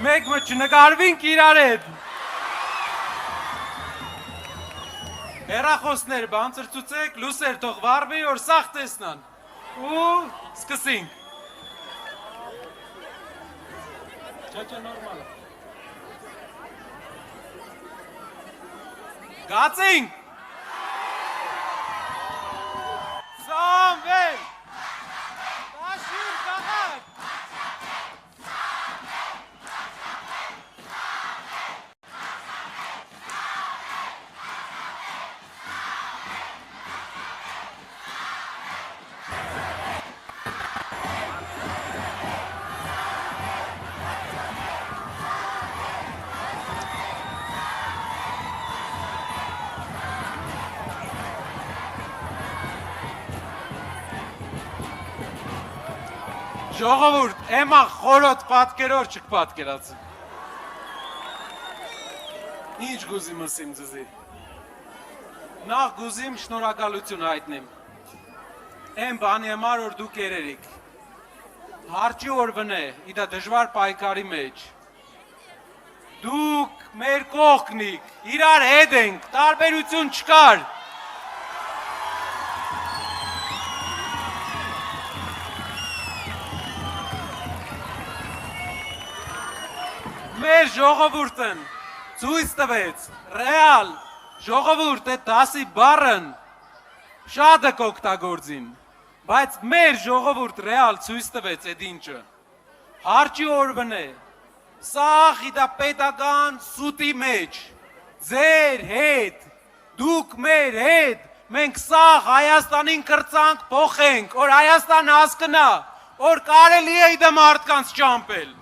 Մեկ մը չնկարվինք իրար հետ։ Հեռախոսներ բանցրծուցեք, լուսեր թող վարվի, որ սաղ տեսնան։ Ու սկսինք։ Չա նորմալ է։ Գացինք։ Սամվել։ Տաշիր կաղակ։ Ժողովուրդ, էմա խորոտ պատկերոր չկպատկերացին։ Ինչ գուզիմ ասիմ ձեզի։ Նախ գուզիմ շնորհակալություն հայտնիմ։ Էն բանի համար որ դուք երերիք։ Հարճի օրվն է, իդա դժվար պայքարի մեջ։ Դուք մեր կողքնիք, իրար հետ ենք, տարբերություն չկար։ Մեր ժողովուրդն ցույց տվեց, ռեալ ժողովուրդ է 10-ի բառն շատ է կօգտագործին, բայց մեր ժողովուրդ ռեալ ցույց տվեց այդ ինչը։ Հարճի օրվն է, սաղ իդա պետական սուտի մեջ, ձեր հետ, դուք մեր հետ, մենք սաղ Հայաստանին կրծանք փոխենք, որ Հայաստան հասկնա, որ կարելի է իդա մարդկանց ճամպել։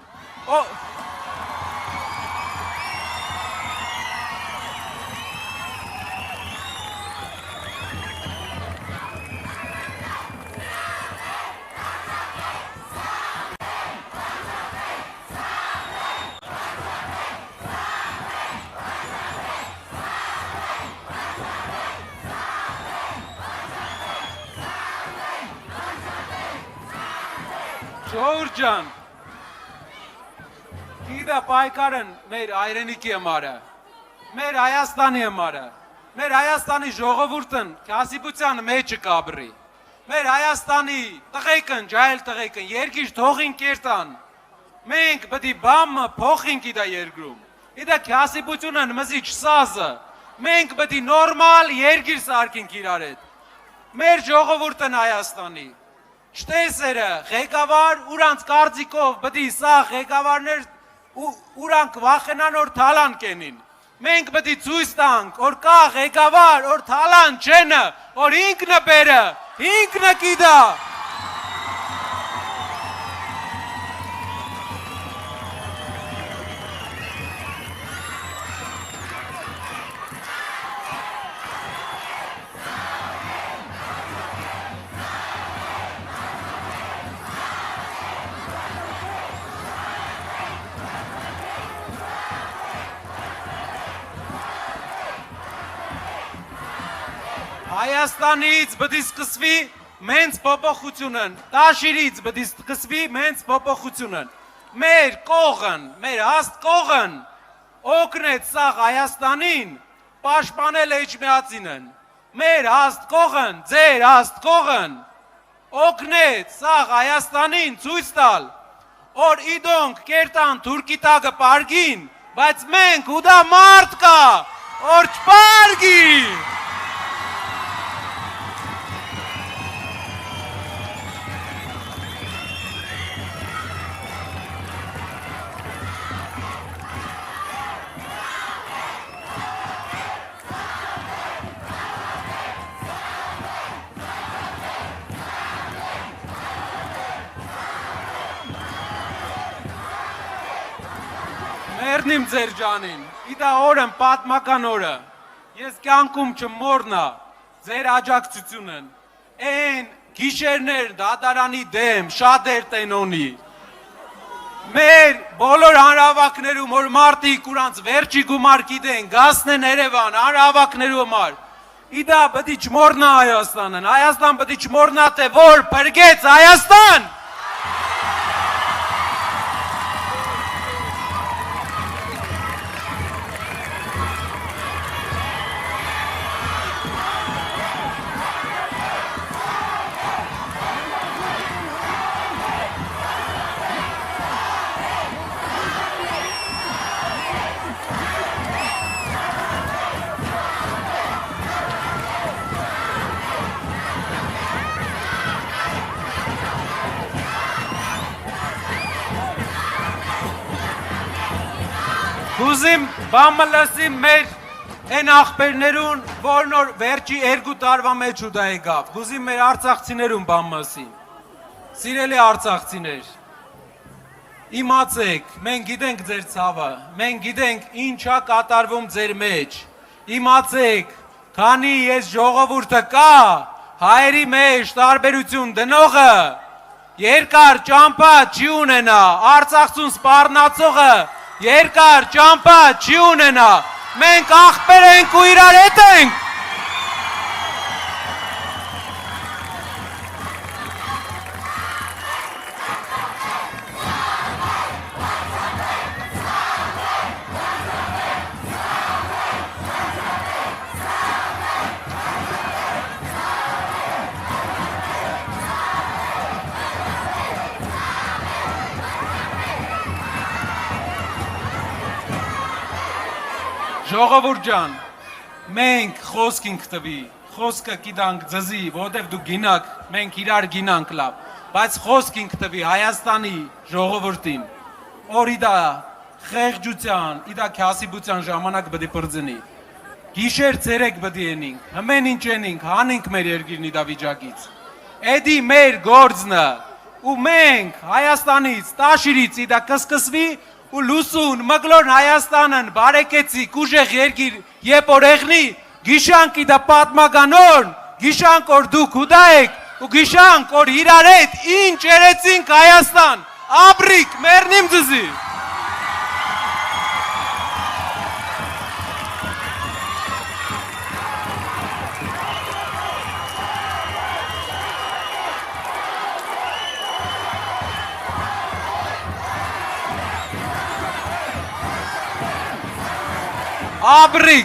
Ժողովուրդ ջան, գիտա պայքարն մեր հայրենիքի համար է, մեր Հայաստանի համար է, մեր Հայաստանի ժողովուրդն քասիպության մեջը կաբրի, մեր Հայաստանի տղեկն, ջահել տղեկն, երկիշ թողին կերտան, մենք բդի բամը փոխինք իդա երկրում, իդա քասիպությունն մզի չսազը, մենք բդի նորմալ երկիր սարքինք իրար հետ, մեր ժողովուրդն Հայաստանի, Չտեսերը, ղեկավար, ուրանց կարծիքով բդի սա ղեկավարներ ուրանք վախենան որ թալան կենին։ Մենք բդի ցույց տանք, որ կա ղեկավար, որ թալան չենը, որ ինքնը բերը, ինքնը գիտա։ Հայաստանից բդի սկսվի մենց փոփոխությունն, Տաշիրից բդի սկսվի մենց փոփոխությունն, մեր կողն, մեր հաստ կողն օգնեց սաղ Հայաստանին պաշտպանել Էջմիածինն, մեր հաստ կողն, ձեր հաստ կողն օգնեց սաղ Հայաստանին ցույց տալ, որ իդոնք կերտան թուրքի տակը պարգին, բայց մենք ուդա մարդ կա, որ չպարգի։ Մերնիմ ձեր ջանին, իդա օրն պատմական օրը, ես կյանքում չմորնա ձեր աջակցությունն, են գիշերներ դատարանի դեմ, շատ էր տենոնի, մեր բոլոր հանրավակներում, որ մարդիկ ուրանց վերջի գումար գիտեն, գասնեն Երևան, հանրավակներու համար, իդա բդի չմորնա Հայաստանն, Հայաստան բդի չմորնա թե որ պրգեց Հայաստան, Գուզիմ բամը լսիմ մեր են աղբերներուն, որ նոր վերջի 2 տարվա մեջ ու դա եկավ։ Գուզիմ մեր արցախցիներուն բամը ասիմ։ Սիրելի արցախցիներ, իմացեք, մենք գիտենք ձեր ցավը, մենք գիտենք ինչա կատարվում ձեր մեջ։ Իմացեք, քանի ես ժողովուրդը կա, հայերի մեջ տարբերություն դնողը երկար ճամփա չի ունենա, Արցախցուն սպառնացողը երկար ճամփա չի ունենա, մենք աղբեր ենք ու իրար հետ ենք։ Ժողովուրդ ջան, մենք խոսք ինք տվի, խոսքը գիտանք ձզի, որովհետև դու գինակ, մենք իրար գինանք լավ, բայց խոսք ինք տվի Հայաստանի ժողովրդին, որ իդա խեղճության, իդա քյասիբության ժամանակ բդի պրձնի, գիշեր ցերեկ բդի ենինք, հմեն ինչ ենինք, հանինք մեր երկիրն իդա վիճակից, էդի մեր գործնը, ու մենք Հայաստանից, տաշիրից իդա կսկսվի, ու լուսուն, մգլոն Հայաստանն, բարեկեցիկ, ուժեղ երկիր, եբ օրեղնի, գիշանք իդա պատմականորն, գիշանք որ դուք ուդա եք, ու գիշանք որ իրար հետ ինչ երեցինք Հայաստան, աբրիկ, մերնիմ ձզի։ Աբրիկ,